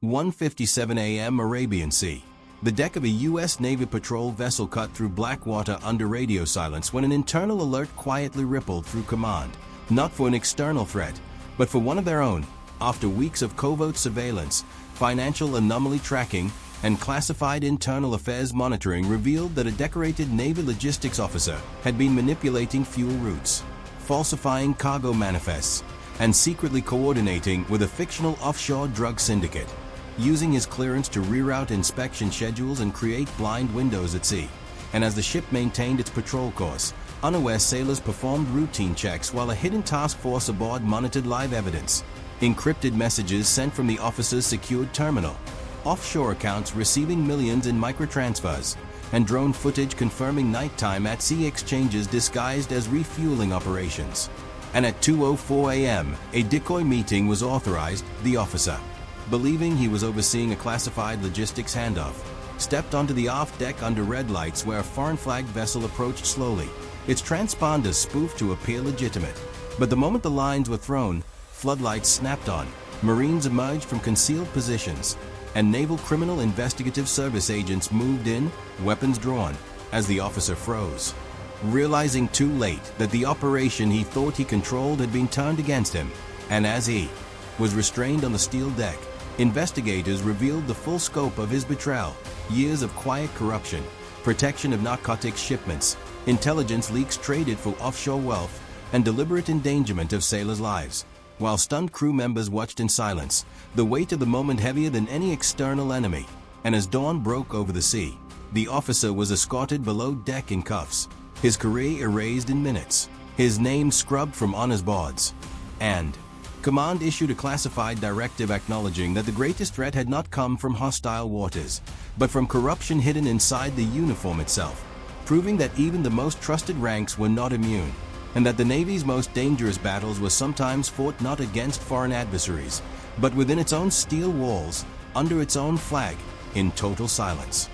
1:57 a.m. Arabian Sea. The deck of a U.S. Navy patrol vessel cut through black water under radio silence when an internal alert quietly rippled through command, not for an external threat, but for one of their own. After weeks of covert surveillance, financial anomaly tracking, and classified internal affairs monitoring revealed that a decorated Navy logistics officer had been manipulating fuel routes, falsifying cargo manifests, and secretly coordinating with a fictional offshore drug syndicate, using his clearance to reroute inspection schedules and create blind windows at sea. And as the ship maintained its patrol course, unaware sailors performed routine checks while a hidden task force aboard monitored live evidence. Encrypted messages sent from the officer's secured terminal, offshore accounts receiving millions in microtransfers, and drone footage confirming nighttime at-sea exchanges disguised as refueling operations. And at 2:04 a.m., a decoy meeting was authorized. The officer, believing he was overseeing a classified logistics handoff, stepped onto the aft deck under red lights where a foreign-flagged vessel approached slowly, its transponders spoofed to appear legitimate. But the moment the lines were thrown, floodlights snapped on, Marines emerged from concealed positions, and Naval Criminal Investigative Service agents moved in, weapons drawn, as the officer froze, realizing too late that the operation he thought he controlled had been turned against him. And as he was restrained on the steel deck, investigators revealed the full scope of his betrayal: years of quiet corruption, protection of narcotics shipments, intelligence leaks traded for offshore wealth, and deliberate endangerment of sailors' lives. While stunned crew members watched in silence, the weight of the moment heavier than any external enemy. And as dawn broke over the sea, the officer was escorted below deck in cuffs, his career erased in minutes, his name scrubbed from honors boards. And command issued a classified directive acknowledging that the greatest threat had not come from hostile waters, but from corruption hidden inside the uniform itself, proving that even the most trusted ranks were not immune, and that the Navy's most dangerous battles were sometimes fought not against foreign adversaries, but within its own steel walls, under its own flag, in total silence.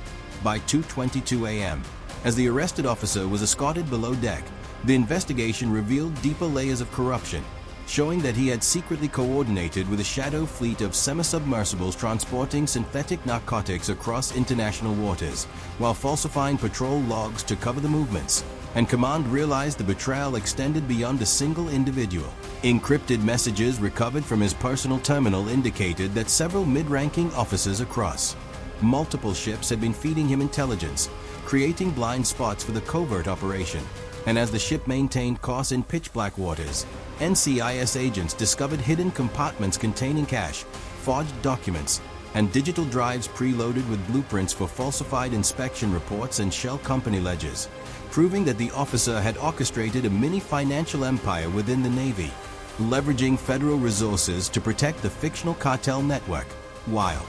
By 2:22 a.m., as the arrested officer was escorted below deck, the investigation revealed deeper layers of corruption, showing that he had secretly coordinated with a shadow fleet of semi-submersibles transporting synthetic narcotics across international waters, while falsifying patrol logs to cover the movements. And command realized the betrayal extended beyond a single individual. Encrypted messages recovered from his personal terminal indicated that several mid-ranking officers across multiple ships had been feeding him intelligence, creating blind spots for the covert operation. And as the ship maintained course in pitch-black waters, NCIS agents discovered hidden compartments containing cash, forged documents, and digital drives preloaded with blueprints for falsified inspection reports and shell company ledgers, proving that the officer had orchestrated a mini-financial empire within the Navy, leveraging federal resources to protect the fictional cartel network. While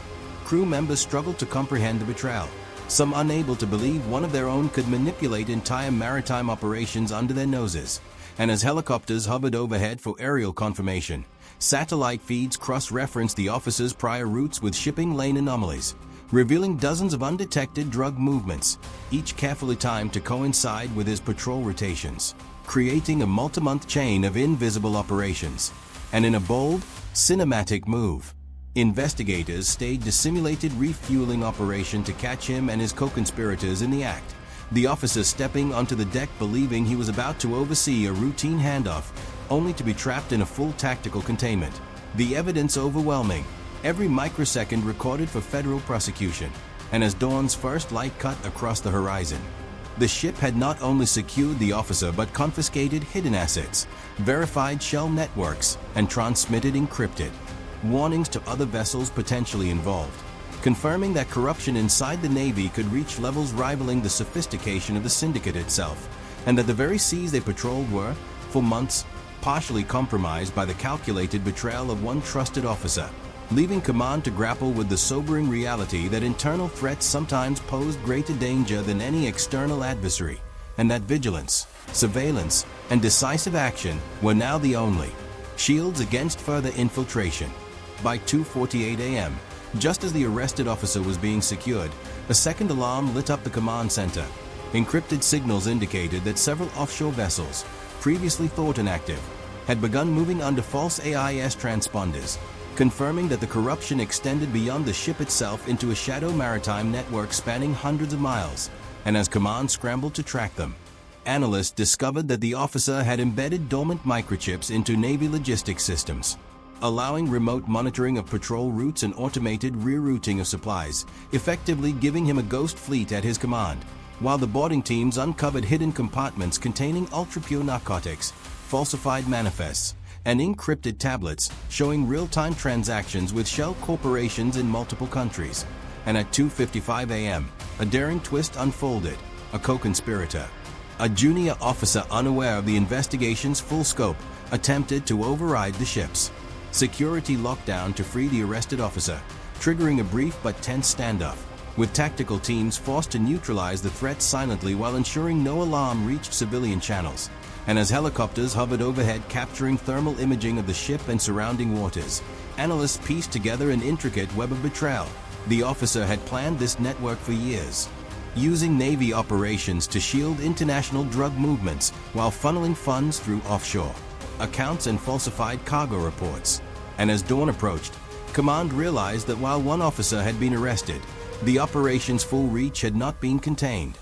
crew members struggled to comprehend the betrayal, some unable to believe one of their own could manipulate entire maritime operations under their noses. And as helicopters hovered overhead for aerial confirmation, satellite feeds cross-referenced the officer's prior routes with shipping lane anomalies, revealing dozens of undetected drug movements, each carefully timed to coincide with his patrol rotations, creating a multi-month chain of invisible operations. And in a bold, cinematic move, investigators staged a simulated refueling operation to catch him and his co-conspirators in the act, the officer stepping onto the deck believing he was about to oversee a routine handoff, only to be trapped in a full tactical containment. The evidence overwhelming, every microsecond recorded for federal prosecution. And as dawn's first light cut across the horizon, the ship had not only secured the officer but confiscated hidden assets, verified shell networks, and transmitted encrypted warnings to other vessels potentially involved, confirming that corruption inside the Navy could reach levels rivaling the sophistication of the syndicate itself, and that the very seas they patrolled were, for months, partially compromised by the calculated betrayal of one trusted officer, leaving command to grapple with the sobering reality that internal threats sometimes posed greater danger than any external adversary, and that vigilance, surveillance, and decisive action were now the only shields against further infiltration. By 2:48 a.m., just as the arrested officer was being secured, a second alarm lit up the command center. Encrypted signals indicated that several offshore vessels, previously thought inactive, had begun moving under false AIS transponders, confirming that the corruption extended beyond the ship itself into a shadow maritime network spanning hundreds of miles. And as command scrambled to track them, analysts discovered that the officer had embedded dormant microchips into Navy logistics systems, allowing remote monitoring of patrol routes and automated rerouting of supplies, effectively giving him a ghost fleet at his command, while the boarding teams uncovered hidden compartments containing ultra-pure narcotics, falsified manifests, and encrypted tablets showing real-time transactions with shell corporations in multiple countries. And at 2:55 a.m., a daring twist unfolded. A co-conspirator, a junior officer unaware of the investigation's full scope, attempted to override the ship's security lockdown to free the arrested officer, triggering a brief but tense standoff, with tactical teams forced to neutralize the threat silently while ensuring no alarm reached civilian channels. And as helicopters hovered overhead capturing thermal imaging of the ship and surrounding waters, analysts pieced together an intricate web of betrayal. The officer had planned this network for years, using Navy operations to shield international drug movements while funneling funds through offshore accounts and falsified cargo reports. And as dawn approached, command realized that while one officer had been arrested, the operation's full reach had not been contained.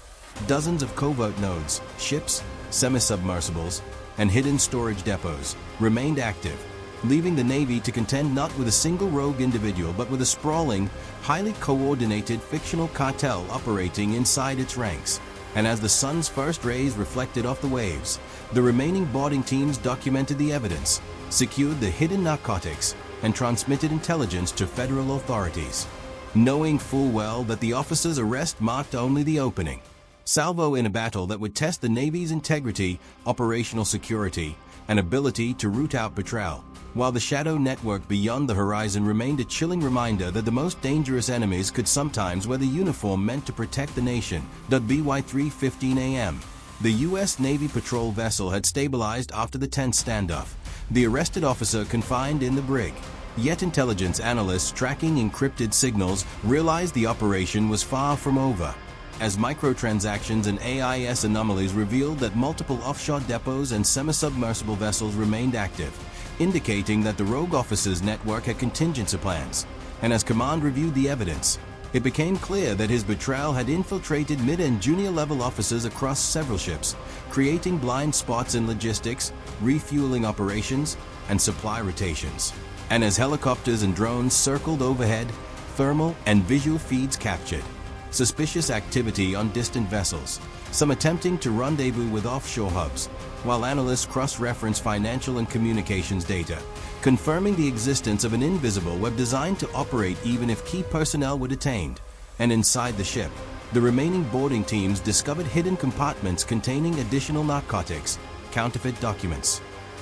Dozens of covert nodes, ships, semi-submersibles, and hidden storage depots remained active, leaving the Navy to contend not with a single rogue individual but with a sprawling, highly coordinated fictional cartel operating inside its ranks. And as the sun's first rays reflected off the waves, the remaining boarding teams documented the evidence, secured the hidden narcotics, and transmitted intelligence to federal authorities, knowing full well that the officer's arrest marked only the opening salvo in a battle that would test the Navy's integrity, operational security, and ability to root out betrayal, while the shadow network beyond the horizon remained a chilling reminder that the most dangerous enemies could sometimes wear the uniform meant to protect the nation. By 3:15 a.m., the U.S. Navy patrol vessel had stabilized after the tense standoff, the arrested officer confined in the brig. Yet intelligence analysts tracking encrypted signals realized the operation was far from over, as microtransactions and AIS anomalies revealed that multiple offshore depots and semi-submersible vessels remained active, indicating that the rogue officer's network had contingency plans. And as command reviewed the evidence, it became clear that his betrayal had infiltrated mid- and junior-level officers across several ships, creating blind spots in logistics, refueling operations, and supply rotations. And as helicopters and drones circled overhead, thermal and visual feeds captured suspicious activity on distant vessels, some attempting to rendezvous with offshore hubs, while analysts cross-reference financial and communications data, confirming the existence of an invisible web designed to operate even if key personnel were detained. And inside the ship, the remaining boarding teams discovered hidden compartments containing additional narcotics, counterfeit documents,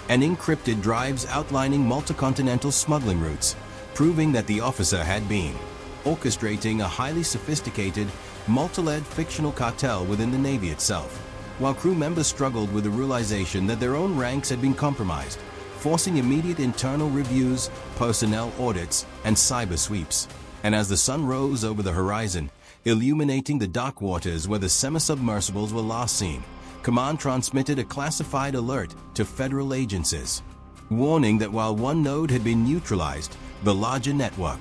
and encrypted drives outlining multi-continental smuggling routes, proving that the officer had been orchestrating a highly sophisticated, multi-led fictional cartel within the Navy itself, while crew members struggled with the realization that their own ranks had been compromised, forcing immediate internal reviews, personnel audits, and cyber sweeps. And as the sun rose over the horizon, illuminating the dark waters where the semi-submersibles were last seen, command transmitted a classified alert to federal agencies, warning that while one node had been neutralized, the larger network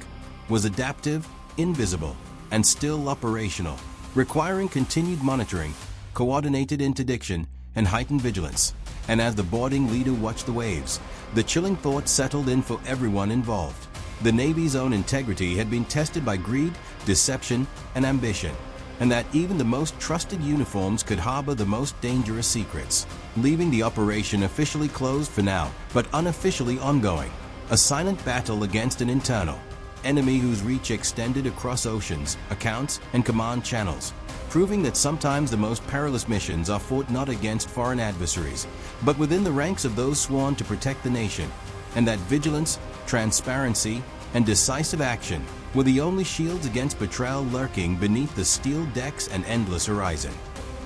was adaptive, invisible, and still operational, requiring continued monitoring, coordinated interdiction, and heightened vigilance. And as the boarding leader watched the waves, the chilling thought settled in for everyone involved. The Navy's own integrity had been tested by greed, deception, and ambition, and that even the most trusted uniforms could harbor the most dangerous secrets, leaving the operation officially closed for now, but unofficially ongoing. A silent battle against an internal enemy whose reach extended across oceans, accounts, and command channels, proving that sometimes the most perilous missions are fought not against foreign adversaries, but within the ranks of those sworn to protect the nation, and that vigilance, transparency, and decisive action were the only shields against betrayal lurking beneath the steel decks and endless horizon.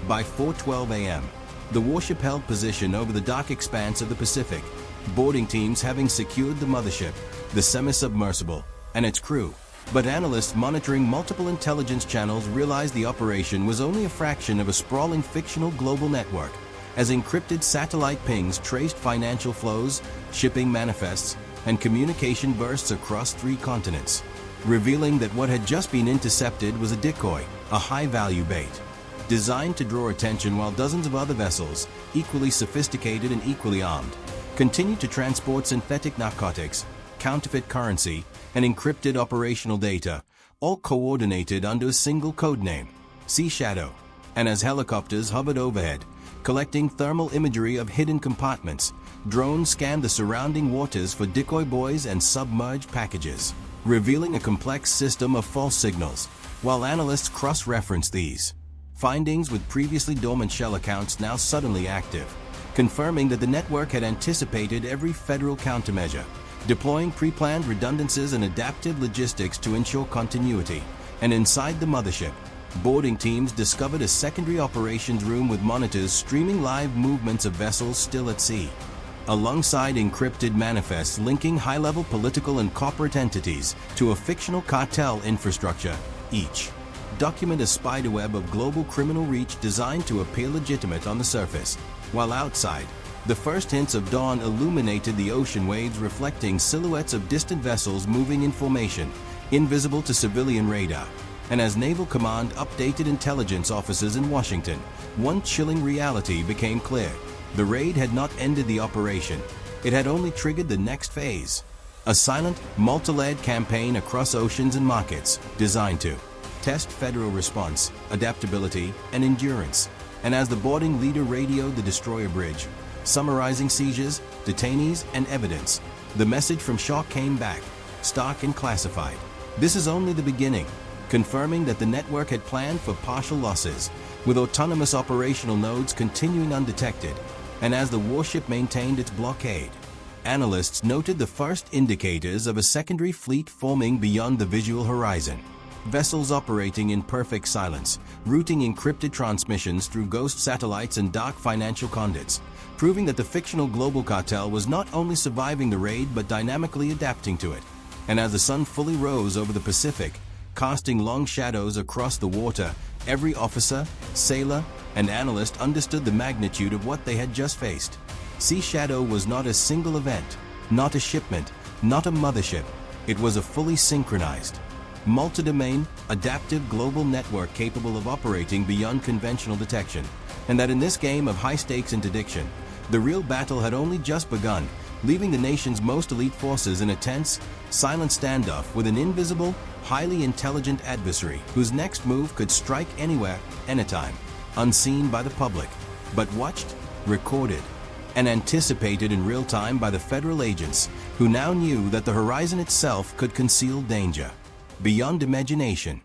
By 4:12 a.m., the warship held position over the dark expanse of the Pacific, boarding teams having secured the mothership, the semi-submersible, and its crew. But analysts monitoring multiple intelligence channels realized the operation was only a fraction of a sprawling fictional global network, as encrypted satellite pings traced financial flows, shipping manifests, and communication bursts across 3 continents, revealing that what had just been intercepted was a decoy, a high-value bait, designed to draw attention while dozens of other vessels, equally sophisticated and equally armed, continued to transport synthetic narcotics, counterfeit currency, and encrypted operational data, all coordinated under a single codename, Sea Shadow. And as helicopters hovered overhead, collecting thermal imagery of hidden compartments, drones scanned the surrounding waters for decoy buoys and submerged packages, revealing a complex system of false signals, while analysts cross-referenced these findings with previously dormant shell accounts now suddenly active, confirming that the network had anticipated every federal countermeasure, deploying pre-planned redundancies and adaptive logistics to ensure continuity. And inside the mothership, boarding teams discovered a secondary operations room with monitors streaming live movements of vessels still at sea, alongside encrypted manifests linking high-level political and corporate entities to a fictional cartel infrastructure. Each document a spiderweb of global criminal reach designed to appear legitimate on the surface, while outside, the first hints of dawn illuminated the ocean waves, reflecting silhouettes of distant vessels moving in formation, invisible to civilian radar. And as Naval Command updated intelligence officers in Washington, one chilling reality became clear. The raid had not ended the operation. It had only triggered the next phase. A silent, multi-layered campaign across oceans and markets, designed to test federal response, adaptability, and endurance. And as the boarding leader radioed the destroyer bridge, summarizing seizures, detainees, and evidence, the message from Shaw came back, stark and classified. This is only the beginning, confirming that the network had planned for partial losses, with autonomous operational nodes continuing undetected. And as the warship maintained its blockade, analysts noted the first indicators of a secondary fleet forming beyond the visual horizon. Vessels operating in perfect silence, routing encrypted transmissions through ghost satellites and dark financial conduits, proving that the fictional global cartel was not only surviving the raid but dynamically adapting to it. And as the sun fully rose over the Pacific, casting long shadows across the water, every officer, sailor, and analyst understood the magnitude of what they had just faced. Sea Shadow was not a single event, not a shipment, not a mothership. It was a fully synchronized, multi-domain, adaptive global network capable of operating beyond conventional detection. And that in this game of high-stakes interdiction, the real battle had only just begun, leaving the nation's most elite forces in a tense, silent standoff with an invisible, highly intelligent adversary whose next move could strike anywhere, anytime, unseen by the public, but watched, recorded, and anticipated in real time by the federal agents who now knew that the horizon itself could conceal danger beyond imagination.